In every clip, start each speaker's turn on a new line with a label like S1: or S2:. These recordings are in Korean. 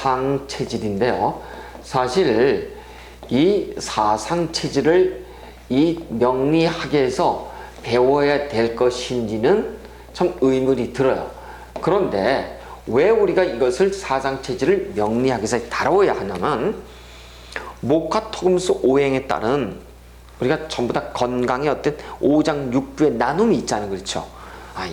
S1: 사상체질인데요. 사실 이 사상체질을 이 명리학에서 배워야 될 것인지는 참 의문이 들어요. 그런데 왜 우리가 이것을 사상체질을 명리학에서 다뤄야 하냐면 목화토금수 오행에 따른 우리가 전부 다 건강의 어떤 오장육부의 나눔이 있잖아요. 그렇죠?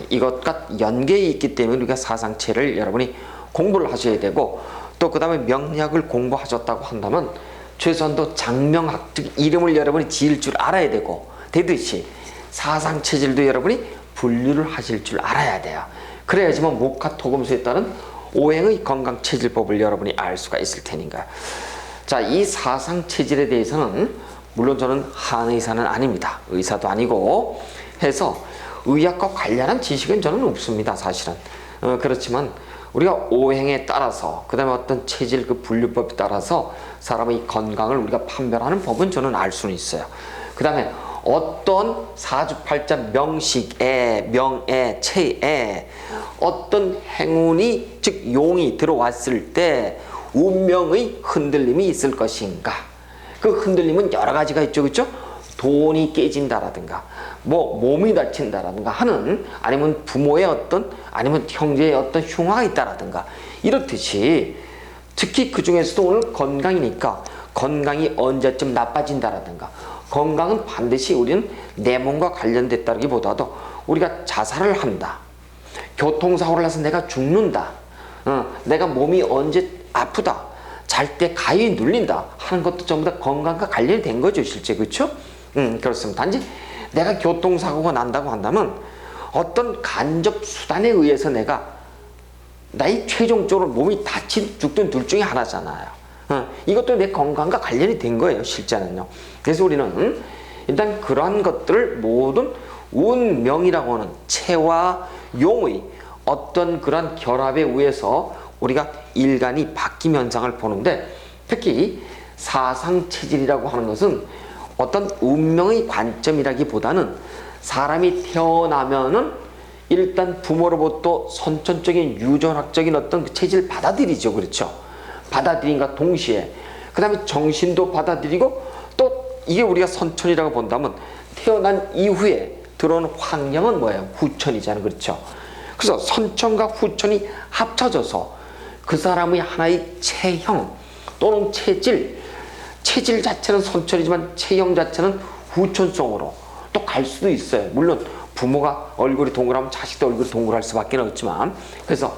S1: 이것과 연계에 있기 때문에 우리가 사상체를 여러분이 공부를 하셔야 되고, 또 그 다음에 명리학을 공부하셨다고 한다면 최소한도 장명학, 즉 이름을 여러분이 지을 줄 알아야 되고, 되듯이 사상체질도 여러분이 분류를 하실 줄 알아야 돼요. 그래야지만 목화토금수에 따른 오행의 건강체질법을 여러분이 알 수가 있을 테니까요. 자, 이 사상체질에 대해서는 물론 저는 한의사는 아닙니다. 의사도 아니고 해서 의학과 관련한 지식은 저는 없습니다. 사실은. 그렇지만 우리가 오행에 따라서, 그 다음에 어떤 체질 그 분류법에 따라서 사람의 건강을 우리가 판별하는 법은 저는 알 수는 있어요. 그 다음에 어떤 사주팔자 명식에, 명에, 체에 어떤 행운이, 즉 용이 들어왔을 때 운명의 흔들림이 있을 것인가. 그 흔들림은 여러 가지가 있죠. 그렇죠? 돈이 깨진다라든가 뭐 몸이 다친다라든가 하는, 아니면 부모의 어떤, 아니면 형제의 어떤 흉화가 있다라든가 이렇듯이, 특히 그 중에서도 오늘 건강이니까 건강이 언제쯤 나빠진다라든가, 건강은 반드시 우리는 내 몸과 관련됐다기보다도 우리가 자살을 한다, 교통사고를 해서 내가 죽는다, 내가 몸이 언제 아프다, 잘 때 가위 눌린다 하는 것도 전부 다 건강과 관련이 된 거죠, 실제. 그렇죠? 그렇습니다. 단지 내가 교통사고가 난다고 한다면 어떤 간접 수단에 의해서 내가 나의 최종적으로 몸이 다친 죽든 둘 중에 하나잖아요. 이것도 내 건강과 관련이 된 거예요, 실제는요. 그래서 우리는 일단 그러한 것들을 모든 운명이라고 하는 체와 용의 어떤 그런 결합에 의해서 우리가 일간이 바뀜 현상을 보는데, 특히 사상체질이라고 하는 것은 어떤 운명의 관점이라기보다는 사람이 태어나면은 일단 부모로부터 선천적인 유전학적인 어떤 그 체질을 받아들이죠. 그렇죠? 받아들인과 동시에 그 다음에 정신도 받아들이고, 또 이게 우리가 선천이라고 본다면 태어난 이후에 들어오는 환경은 뭐예요? 후천이잖아요. 그렇죠? 그래서 선천과 후천이 합쳐져서 그 사람의 하나의 체형 또는 체질 자체는 선천이지만 체형 자체는 후천성으로 또 갈 수도 있어요. 물론 부모가 얼굴이 동그라면 자식도 얼굴이 동그랄 수밖에 없지만, 그래서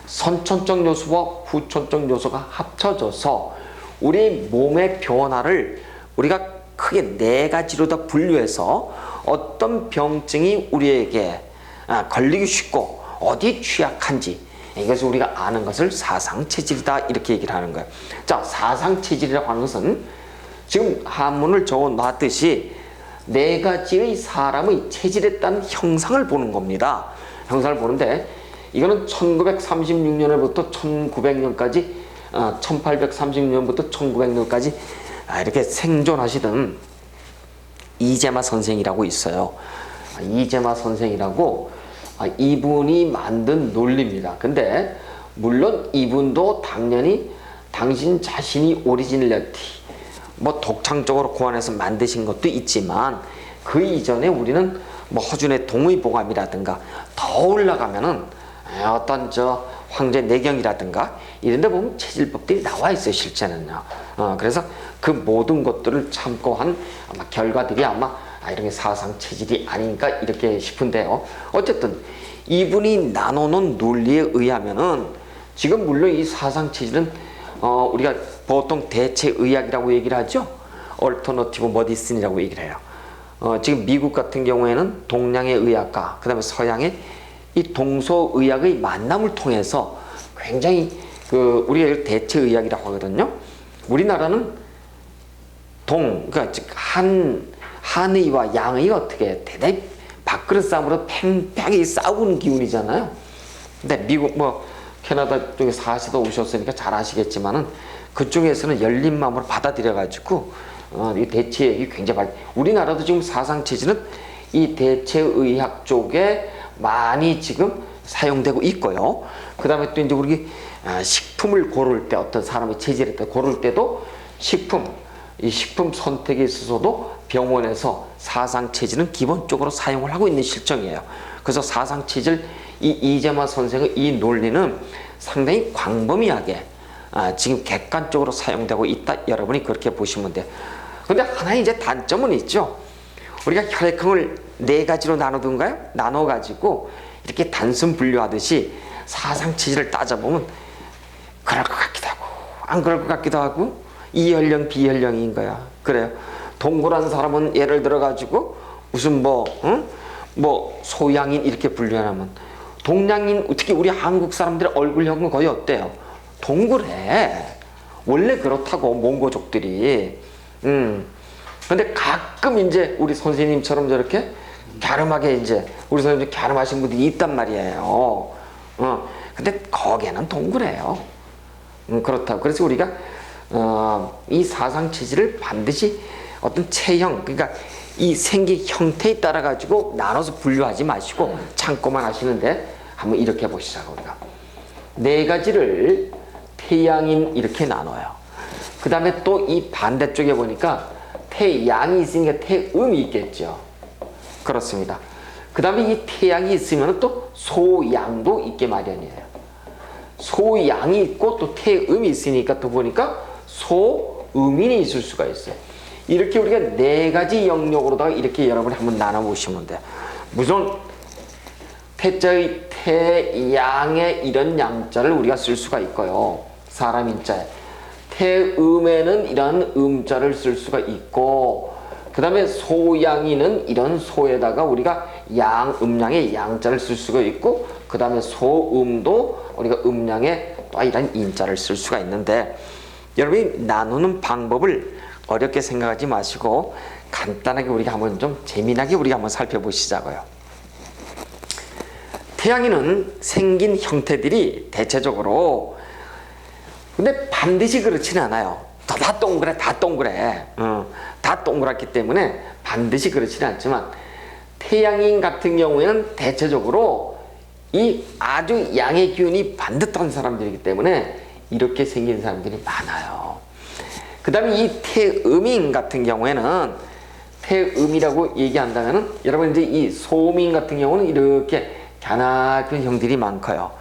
S1: 선천적 요소와 후천적 요소가 합쳐져서 우리 몸의 변화를 우리가 크게 네 가지로 다 분류해서 어떤 병증이 우리에게 걸리기 쉽고 어디에 취약한지, 이것을 우리가 아는 것을 사상체질이다, 이렇게 얘기를 하는 거예요. 자, 사상체질이라고 하는 것은 지금 한문을 적어 놨듯이 네 가지의 사람의 체질에 따른 형상을 보는 겁니다. 형상을 보는데, 이거는 1936년부터 1900년까지 1836년부터 1900년까지 이렇게 생존하시던 이재마 선생이라고 있어요. 이재마 선생이라고, 이분이 만든 논리입니다. 근데 물론 이분도 당연히 당신 자신이 오리지널리티, 뭐 독창적으로 고안해서 만드신 것도 있지만, 그 이전에 우리는 뭐 허준의 동의보감이라든가 더 올라가면은 어떤 저 황제 내경이라든가 이런 데 보면 체질법들이 나와 있어요, 실제는요. 그래서 그 모든 것들을 참고한 아마 결과들이 아마 이런 게 사상 체질이 아닌가 이렇게 싶은데요. 어쨌든 이분이 나눠놓은 논리에 의하면은, 지금 물론 이 사상 체질은 우리가 보통 대체의학이라고 얘기를 하죠. 얼터너티브 머디슨이라고 얘기를 해요. 지금 미국 같은 경우에는 동양의 의학과 그 다음에 서양의 이 동서의학의 만남을 통해서 굉장히 우리가 이걸 대체의학이라고 하거든요. 우리나라는 그러니까 즉 한의와 양의가 어떻게 대단히 밥그릇 싸움으로 팽팽히 싸우는 기운이잖아요. 근데 미국 캐나다 쪽에 사시다 오셨으니까 잘 아시겠지만은 그쪽에서는 열린 마음으로 받아들여가지고 이 대체의학이 굉장히 우리나라도 지금 사상체질은 이 대체의학 쪽에 많이 지금 사용되고 있고요. 그 다음에 또 이제 우리 식품을 고를 때 어떤 사람의 체질에 따라 고를 때도 이 식품 선택에 있어서도 병원에서 사상체질은 기본적으로 사용을 하고 있는 실정이에요. 그래서 사상체질 이 이재만 선생의 이 논리는 상당히 광범위하게 지금 객관적으로 사용되고 있다. 여러분이 그렇게 보시면 돼요. 근데 하나 이제 단점은 있죠. 우리가 혈액형을 4가지로 나눠둔가요? 나눠가지고 이렇게 단순 분류하듯이 사상체질을 따져보면 그럴 것 같기도 하고 안 그럴 것 같기도 하고 E혈령, B혈령인 거야. 그래요. 동그란 사람은 예를 들어가지고 무슨 뭐 소양인 이렇게 분류하면 동양인, 특히 우리 한국 사람들의 얼굴형은 거의 어때요? 동그래. 원래 그렇다고 몽고족들이. 근데 가끔 이제 우리 선생님처럼 저렇게 갸름하게 이제 우리 선생님 갸름하신 분들이 있단 말이에요. 근데 거기에는 동그래요. 그렇다고. 그래서 우리가 이 사상체질을 반드시 어떤 체형, 그러니까 이 생기 형태에 따라 가지고 나눠서 분류하지 마시고 참고만 하시는데 한번 이렇게 보시자고. 우리가 4가지를 태양인 이렇게 나눠요. 그 다음에 또 이 반대쪽에 보니까 태양이 있으니까 태음이 있겠죠. 그렇습니다. 그 다음에 이 태양이 있으면 또 소양도 있게 마련이에요. 소양이 있고 또 태음이 있으니까 또 보니까 소음인이 있을 수가 있어요. 이렇게 우리가 4가지 영역으로다가 이렇게 여러분이 한번 나눠보시면 돼요. 무슨 태자의 태양의 이런 양자를 우리가 쓸 수가 있고요. 사람 인자에. 태음에는 이런 음자를 쓸 수가 있고, 그 다음에 소양이는 이런 소에다가 우리가 음양의 양자를 쓸 수가 있고, 그 다음에 소음도 우리가 음양의 또 이런 인자를 쓸 수가 있는데, 여러분이 나누는 방법을 어렵게 생각하지 마시고 간단하게 우리가 한번 좀 재미나게 우리가 한번 살펴보시자고요. 태양인은 생긴 형태들이 대체적으로, 근데 반드시 그렇지는 않아요. 다 동그래, 다 동그래. 다 동그랗기 때문에 반드시 그렇지는 않지만 태양인 같은 경우에는 대체적으로 이 아주 양의 기운이 반듯한 사람들이기 때문에 이렇게 생긴 사람들이 많아요. 그 다음에 이 태음인 같은 경우에는, 태음이라고 얘기한다면은 여러분 이제 이 소음인 같은 경우는 이렇게 갸나픈 형들이 많고요.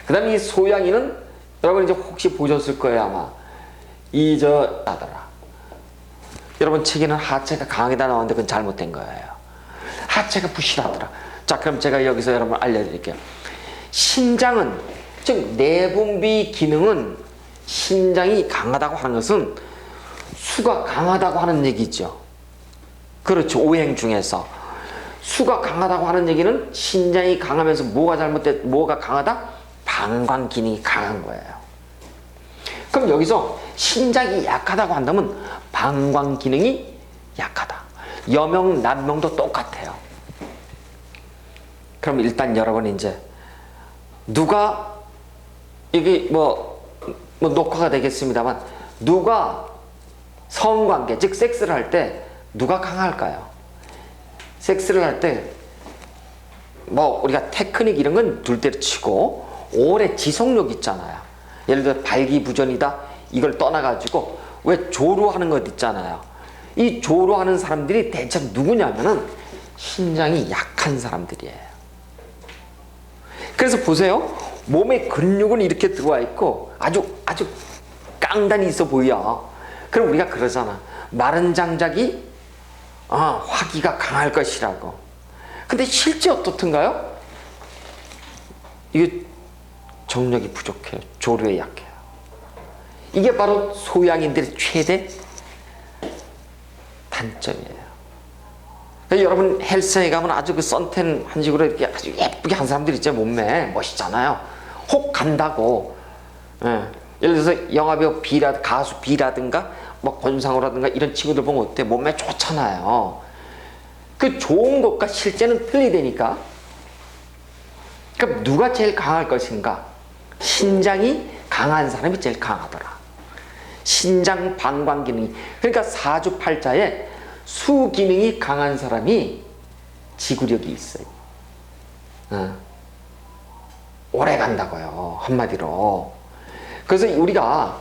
S1: 그 다음에 이 소양인은 여러분 이제 혹시 보셨을 거예요. 아마 하더라. 여러분 책에는 하체가 강하다 나왔는데 그건 잘못된 거예요. 하체가 부실하더라. 자, 그럼 제가 여기서 여러분 알려드릴게요. 신장은, 즉 내분비 기능은 신장이 강하다고 하는 것은 수가 강하다고 하는 얘기죠. 그렇죠. 오행 중에서 수가 강하다고 하는 얘기는 신장이 강하면서 뭐가 강하다? 방광 기능이 강한 거예요. 그럼 여기서 신장이 약하다고 한다면 방광 기능이 약하다. 여명, 남명도 똑같아요. 그럼 일단 여러분 이제 누가 이게 뭐 녹화가 되겠습니다만 누가 성관계, 즉 섹스를 할 때 누가 강할까요? 섹스를 할 때 뭐 우리가 테크닉 이런 건 둘 때로 치고 오래 지속력 있잖아요. 예를 들어 발기부전이다 이걸 떠나가지고 왜 조루하는 것 있잖아요. 이 조루하는 사람들이 대체 누구냐면은 신장이 약한 사람들이에요. 그래서 보세요. 몸에 근육은 이렇게 들어와 있고 아주 깡단이 있어 보여. 그럼 우리가 그러잖아. 마른 장작이 화기가 강할 것이라고. 근데 실제 어떻든가요? 이게 정력이 부족해요. 조류에 약해요. 이게 바로 소양인들의 최대 단점이에요. 그러니까 여러분 헬스장에 가면 아주 그 선텐 한 식으로 이렇게 아주 예쁘게 한 사람들 있죠. 몸매 멋있잖아요. 혹 간다고. 예를 들어서 영화배우 가수 B라든가 뭐 권상우라든가 이런 친구들 보면 어때? 몸매 좋잖아요. 그 좋은 것과 실제는 틀리다니까. 그럼 누가 제일 강할 것인가? 신장이 강한 사람이 제일 강하더라. 신장 방광 기능이. 그러니까 사주팔자에 수 기능이 강한 사람이 지구력이 있어요. 오래 간다고요. 한마디로. 그래서 우리가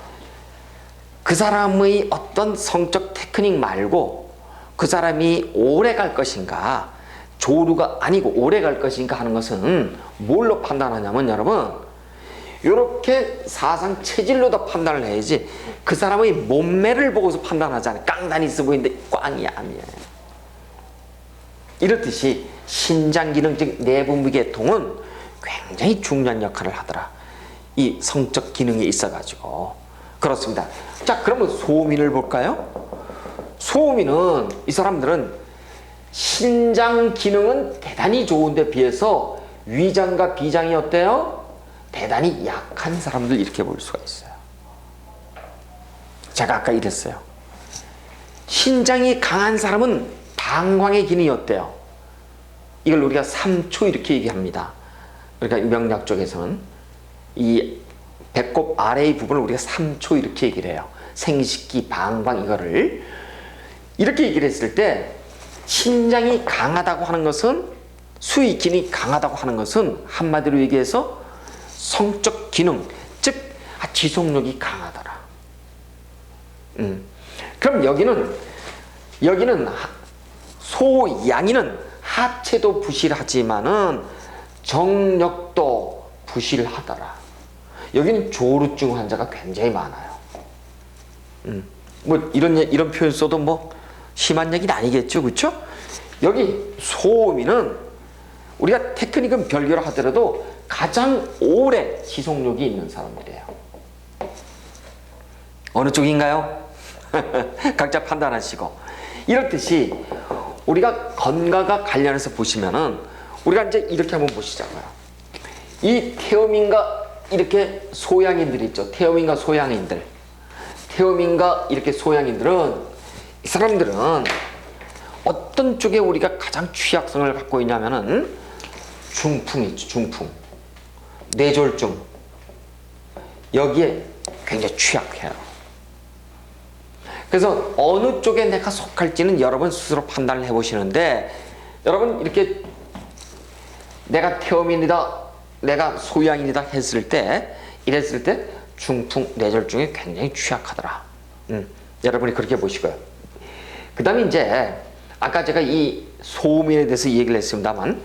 S1: 그 사람의 어떤 성적 테크닉 말고 그 사람이 오래 갈 것인가, 조루가 아니고 오래 갈 것인가 하는 것은 뭘로 판단하냐면 여러분, 이렇게 사상 체질로도 판단을 해야지 그 사람의 몸매를 보고서 판단하잖아요. 깡단이 있어 보이는데 꽝이 아니에요. 이렇듯이 신장 기능, 즉 내부 무게통은 굉장히 중요한 역할을 하더라. 이 성적 기능이 있어가지고. 그렇습니다. 자, 그러면 소음인을 볼까요? 소음인은, 이 사람들은 신장 기능은 대단히 좋은데 비해서 위장과 비장이 어때요? 대단히 약한 사람들, 이렇게 볼 수가 있어요. 제가 아까 이랬어요. 신장이 강한 사람은 방광의 기능이 어때요? 이걸 우리가 3초 이렇게 얘기합니다. 그러니까 명리학 쪽에서는 이 배꼽 아래의 부분을 우리가 3초 이렇게 얘기를 해요. 생식기, 방광, 이거를 이렇게 얘기를 했을 때, 신장이 강하다고 하는 것은, 수의 기능이 강하다고 하는 것은 한마디로 얘기해서 성적 기능, 즉 지속력이 강하더라. 그럼 여기는 소양이는 하체도 부실하지만은 정력도 부실하더라. 여기는 조루증 환자가 굉장히 많아요. 뭐 이런 표현 써도 뭐 심한 얘기는 아니겠죠, 그렇죠? 여기 소음인은 우리가 테크닉은 별개로 하더라도 가장 오래 지속력이 있는 사람들이에요. 어느 쪽인가요? 각자 판단하시고. 이렇듯이 우리가 건강과 관련해서 보시면은 우리가 이제 이렇게 한번 보시자고요. 이 태음인과 이렇게 소양인들이 있죠. 태음인과 소양인들. 태음인과 이렇게 소양인들은, 이 사람들은 어떤 쪽에 우리가 가장 취약성을 갖고 있냐면은 중풍이 있죠. 중풍, 뇌졸중, 여기에 굉장히 취약해요. 그래서 어느 쪽에 내가 속할지는 여러분 스스로 판단을 해보시는데, 여러분 이렇게 내가 태음인이다, 내가 소양인이다 했을 때, 이랬을 때 중풍, 뇌졸중에 굉장히 취약하더라. 여러분이 그렇게 보시고요. 그 다음에 이제 아까 제가 이 소음인에 대해서 얘기를 했습니다만,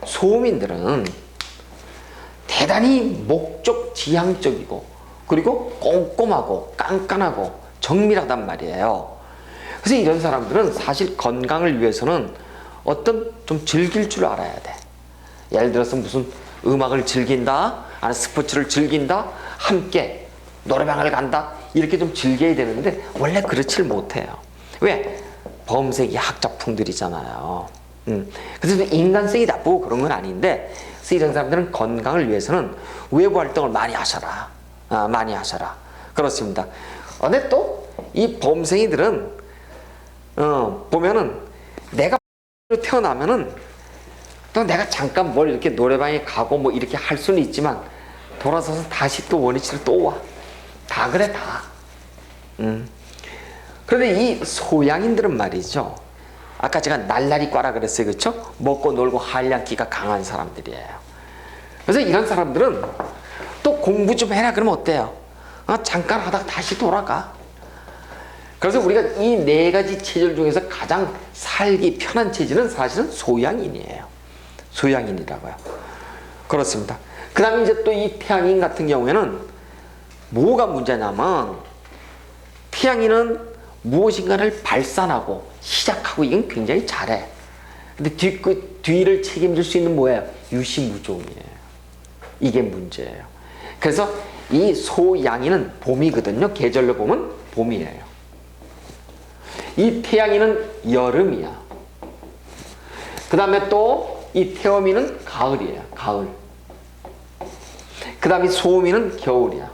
S1: 소음인들은 대단히 목적 지향적이고 그리고 꼼꼼하고 깐깐하고 정밀하단 말이에요. 그래서 이런 사람들은 사실 건강을 위해서는 어떤 좀 즐길 줄 알아야 돼. 예를 들어서 무슨 음악을 즐긴다, 아니 스포츠를 즐긴다, 함께 노래방을 간다, 이렇게 좀 즐겨야 되는데 원래 그렇지를 못해요. 왜? 범색이 학자풍들이잖아요. 그래서 인간성이 나쁘고 그런 건 아닌데, 그래서 이런 사람들은 건강을 위해서는 외부 활동을 많이 하셔라. 많이 하셔라. 그렇습니다. 근데 또 이 범생이들은 보면은 내가 태어나면은 또 내가 잠깐 뭘 이렇게 노래방에 가고 뭐 이렇게 할 수는 있지만 돌아서서 다시 또 원위치로 또 와. 다 그래 다. 그런데 이 소양인들은 말이죠. 아까 제가 날라리 꽈라 그랬어요. 그렇죠? 먹고 놀고 한량기가 강한 사람들이에요. 그래서 이런 사람들은 또 공부 좀 해라 그러면 어때요? 잠깐 하다가 다시 돌아가. 그래서 우리가 이 네 가지 체질 중에서 가장 살기 편한 체질은 사실은 소양인이에요. 소양인이라고요. 그렇습니다. 그 다음에 이제 또 이 태양인 같은 경우에는 뭐가 문제냐면, 태양인은 무엇인가를 발산하고 시작하고 이건 굉장히 잘해. 근데 뒤를 책임질 수 있는 뭐예요? 유시무종이에요. 이게 문제예요. 그래서 이 소양인은 봄이거든요. 계절로 보면 봄이에요. 이 태양인은 여름이야. 그 다음에 또 이 태음인은 가을이에요. 가을. 그 다음에 소음인은 겨울이야.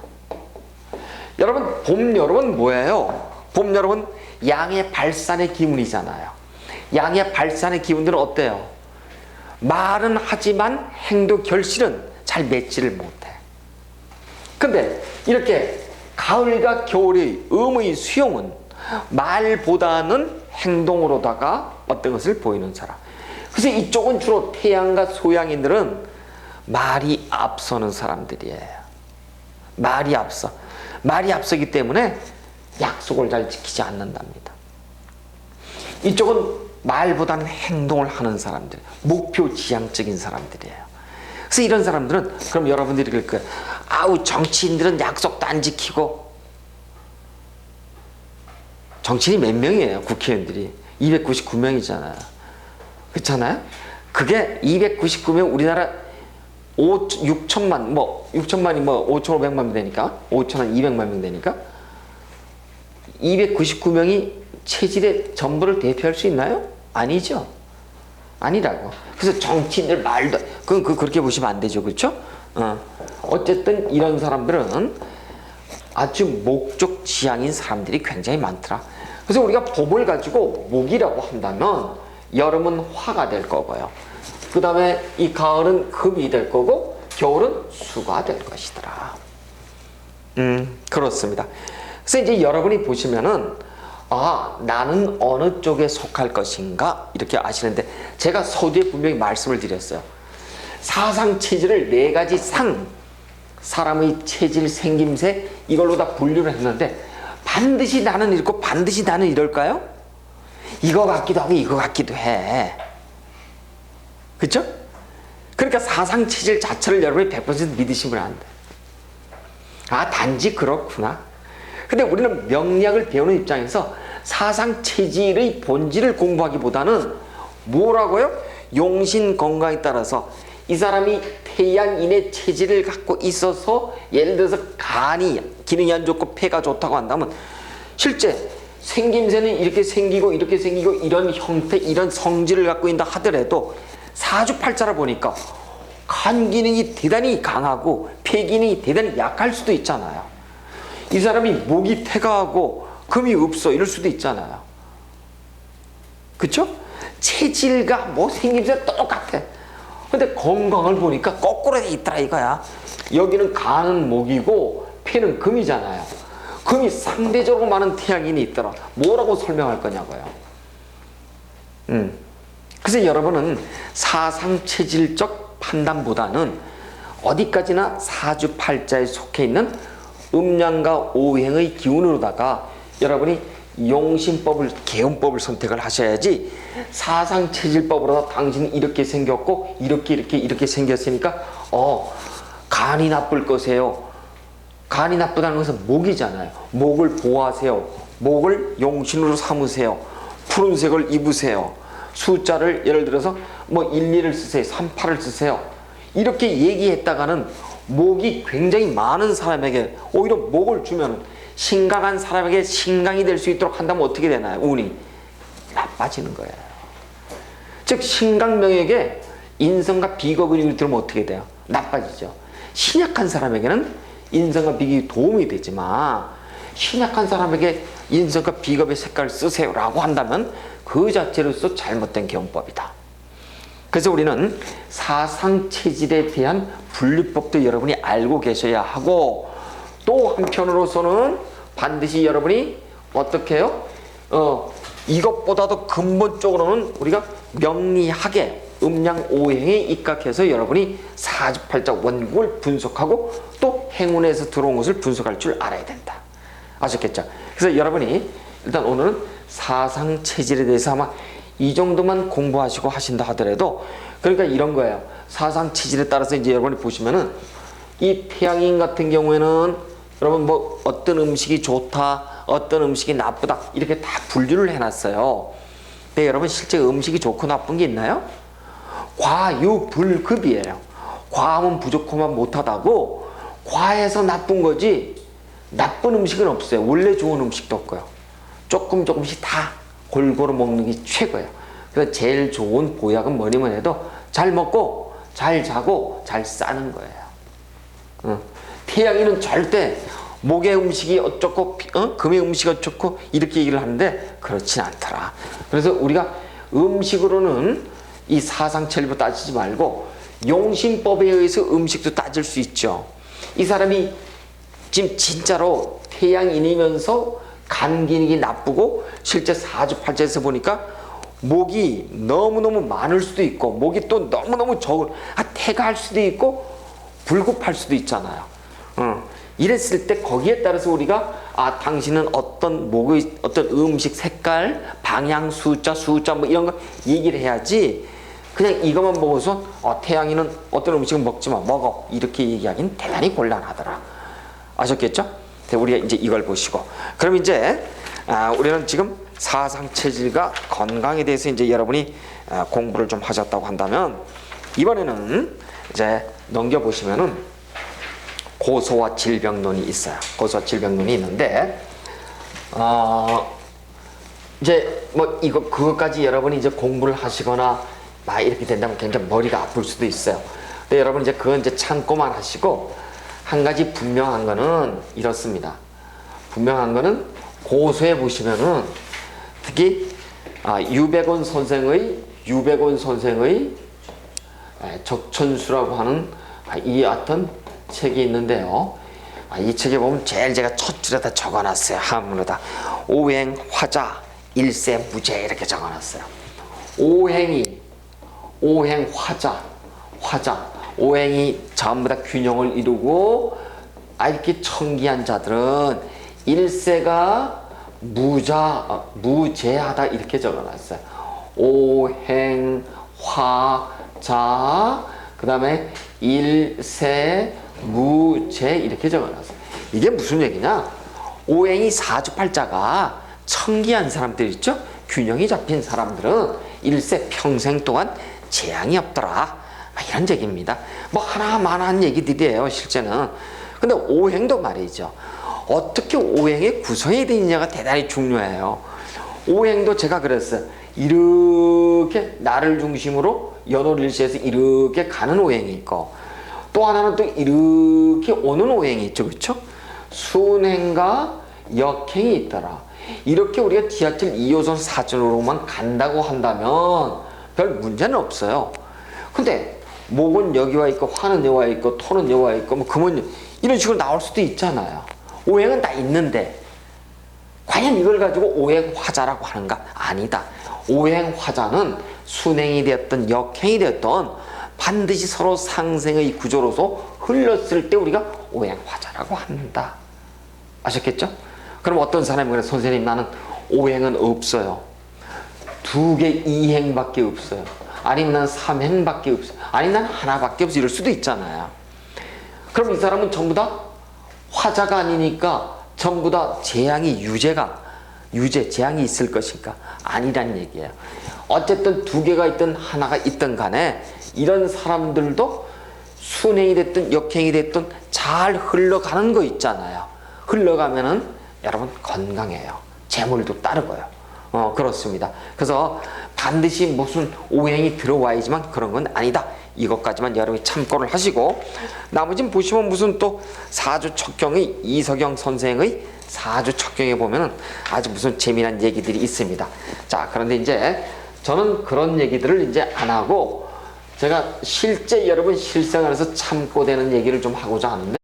S1: 여러분 봄, 여름은 뭐예요? 봄, 여름은 양의 발산의 기운이잖아요. 양의 발산의 기운들은 어때요? 말은 하지만 행동 결실은 잘 맺지를 못해. 근데 이렇게 가을과 겨울의 음의 수용은 말보다는 행동으로다가 어떤 것을 보이는 사람. 그래서 이쪽은 주로 태양과 소양인들은 말이 앞서는 사람들이에요. 말이 앞서. 말이 앞서기 때문에 약속을 잘 지키지 않는답니다. 이쪽은 말보다는 행동을 하는 사람들, 목표 지향적인 사람들이에요. 그래서 이런 사람들은, 그럼 여러분들이 그럴 거예요. 아우, 정치인들은 약속도 안 지키고. 정치인이 몇 명이에요? 국회의원들이 299명이잖아요. 그렇잖아요? 그게 299명, 우리나라 6천만, 6천만이 5,500만 명 되니까, 5천한 200만 명 되니까 299명이 체질의 전부를 대표할 수 있나요? 아니죠. 아니라고. 그래서 정치인들 말도, 그렇게 보시면 안 되죠. 그렇죠? 어쨌든 이런 사람들은 아주 목적 지향인 사람들이 굉장히 많더라. 그래서 우리가 봄을 가지고 목이라고 한다면 여름은 화가 될 거고요. 그 다음에 이 가을은 금이 될 거고 겨울은 수가 될 것이더라. 그렇습니다. 그래서 이제 여러분이 보시면은 나는 어느 쪽에 속할 것인가 이렇게 아시는데, 제가 서두에 분명히 말씀을 드렸어요. 사상 체질을 네 가지 사람의 체질, 생김새 이걸로 다 분류를 했는데, 반드시 나는 이렇고 반드시 나는 이럴까요? 이거 같기도 하고 이거 같기도 해. 그렇죠? 그러니까 사상 체질 자체를 여러분이 100% 믿으시면 안 돼. 단지 그렇구나. 근데 우리는 명리학을 배우는 입장에서 사상 체질의 본질을 공부하기보다는 뭐라고요? 용신 건강에 따라서 이 사람이 태양인의 체질을 갖고 있어서, 예를 들어서 간이 기능이 안 좋고 폐가 좋다고 한다면 실제 생김새는 이렇게 생기고 이렇게 생기고 이런 형태, 이런 성질을 갖고 있다 하더라도 사주팔자를 보니까 간 기능이 대단히 강하고 폐 기능이 대단히 약할 수도 있잖아요. 이 사람이 목이 태가하고 금이 없어 이럴 수도 있잖아요. 그쵸? 체질과 생김새가 똑같아. 근데 건강을 보니까 거꾸로 돼 있더라 이거야. 여기는 간은 목이고 폐는 금이잖아요. 금이 상대적으로 많은 태양인이 있더라. 뭐라고 설명할 거냐고요. 그래서 여러분은 사상체질적 판단보다는 어디까지나 사주팔자에 속해 있는 음양과 오행의 기운으로다가 여러분이 용신법을, 개운법을 선택을 하셔야지, 사상체질법으로 당신이 이렇게 생겼고 이렇게 생겼으니까 간이 나쁠 거세요. 간이 나쁘다는 것은 목이잖아요. 목을 보호하세요. 목을 용신으로 삼으세요. 푸른색을 입으세요. 숫자를 예를 들어서 12를 쓰세요. 38을 쓰세요. 이렇게 얘기했다가는 목이 굉장히 많은 사람에게 오히려 목을 주면 신강한 사람에게 신강이 될 수 있도록 한다면 어떻게 되나요? 운이 나빠지는 거예요. 즉 신강명에게 인성과 비겁이 들으면 어떻게 돼요? 나빠지죠. 신약한 사람에게는 인성과 비겁이 도움이 되지만, 신약한 사람에게 인성과 비겁의 색깔을 쓰세요 라고 한다면 그 자체로서 잘못된 개운법이다. 그래서 우리는 사상체질에 대한 분류법도 여러분이 알고 계셔야 하고, 또 한편으로서는 반드시 여러분이 어떻게 해요? 이것보다도 근본적으로는 우리가 명리학의 음양오행에 입각해서 여러분이 사주팔자 원국을 분석하고 또 행운에서 들어온 것을 분석할 줄 알아야 된다. 아셨겠죠? 그래서 여러분이 일단 오늘은 사상체질에 대해서 아마 이 정도만 공부하시고 하신다 하더라도, 그러니까 이런 거예요. 사상체질에 따라서 이제 여러분이 보시면은 이 태양인 같은 경우에는 여러분 어떤 음식이 좋다, 어떤 음식이 나쁘다 이렇게 다 분류를 해놨어요. 근데 여러분 실제 음식이 좋고 나쁜 게 있나요? 과유불급이에요. 과하면 부족하면 못하다고, 과해서 나쁜 거지 나쁜 음식은 없어요. 원래 좋은 음식도 없고요. 조금씩 다 골고루 먹는 게 최고예요. 그래서 제일 좋은 보약은 뭐냐면 해도 잘 먹고 잘 자고 잘 싸는 거예요. 태양이는 절대 목의 음식이 어쩌고 금의 음식이 어쩌고 이렇게 얘기를 하는데 그렇진 않더라. 그래서 우리가 음식으로는 이 사상체질로 따지지 말고 용신법에 의해서 음식도 따질 수 있죠. 이 사람이 지금 진짜로 태양인이면서 간 기능이 나쁘고 실제 사주팔자에서 보니까 목이 너무너무 많을 수도 있고 목이 또 너무너무 태가할 수도 있고 불급할 수도 있잖아요. 이랬을 때 거기에 따라서 우리가 당신은 어떤 목의 어떤 음식 색깔, 방향, 숫자 뭐 이런 거 얘기를 해야지 그냥 이것만 보고서 태양이는 어떤 음식을 먹지 마, 먹어 이렇게 얘기하기는 대단히 곤란하더라. 아셨겠죠? 우리가 이제 이걸 보시고 그럼 이제 우리는 지금 사상체질과 건강에 대해서 이제 여러분이 공부를 좀 하셨다고 한다면 이번에는 이제 넘겨보시면은 고소와 질병론이 있어요. 고소와 질병론이 있는데 이제 뭐 그것까지 여러분이 이제 공부를 하시거나 막 이렇게 된다면 굉장히 머리가 아플 수도 있어요. 근데 여러분 이제 그건 이제 참고만 하시고 한 가지 분명한 거는 이렇습니다. 분명한 거는 고소에 보시면은 특히 유백원 선생의 적천수라고 하는 이 어떤 책이 있는데요. 이 책에 보면 제일 제가 첫 줄에다 적어놨어요. 한문에다 오행 화자 일세 무죄 이렇게 적어놨어요. 오행 화자 오행이 전부 다 균형을 이루고 이렇게 청기한 자들은 일세가 무죄하다 이렇게 적어놨어요. 오행 화자 그 다음에 일세 무죄 이렇게 적어놨어요. 이게 무슨 얘기냐? 오행이 사주팔자가 청기한 사람들 있죠? 균형이 잡힌 사람들은 일세 평생 동안 재앙이 없더라. 이런 얘기입니다. 뭐 하나만한 얘기들이에요, 실제는. 근데 오행도 말이죠. 어떻게 오행의 구성이 되느냐가 대단히 중요해요. 오행도 제가 그랬어요. 이렇게 나를 중심으로 연월일시에서 이렇게 가는 오행이 있고 또 하나는 또 이렇게 오는 오행이 있죠. 그렇죠? 순행과 역행이 있더라. 이렇게 우리가 지하철 2호선 사진으로만 간다고 한다면 별 문제는 없어요. 근데 목은 여기 와 있고 화는 여기 와 있고 토는 여기 와 있고 뭐 금은 이런 식으로 나올 수도 있잖아요. 오행은 다 있는데 과연 이걸 가지고 오행화자라고 하는가? 아니다. 오행화자는 순행이 되었던 역행이 되었던 반드시 서로 상생의 구조로서 흘렀을 때 우리가 오행화자라고 한다. 아셨겠죠? 그럼 어떤 사람이 그래, 선생님 나는 오행은 없어요. 2개 2행밖에 없어요. 아니면 난 3행밖에 없어요. 아니면 난 하나밖에 없어요. 이럴 수도 있잖아요. 그럼 이 사람은 전부 다 화자가 아니니까 전부 다 재앙이 재앙이 있을 것인가? 아니란 얘기예요. 어쨌든 2개가 있든 하나가 있든 간에 이런 사람들도 순행이 됐든 역행이 됐든 잘 흘러가는 거 있잖아요. 흘러가면은 여러분 건강해요. 재물도 따르고요. 그렇습니다. 그래서 반드시 무슨 오행이 들어와야지만 그런 건 아니다. 이것까지만 여러분이 참고를 하시고 나머지는 보시면 무슨 또 사주 척경의 이석영 선생의 사주 척경에 보면은 아주 무슨 재미난 얘기들이 있습니다. 자, 그런데 이제 저는 그런 얘기들을 이제 안 하고 제가 실제 여러분 실생활에서 참고되는 얘기를 좀 하고자 하는데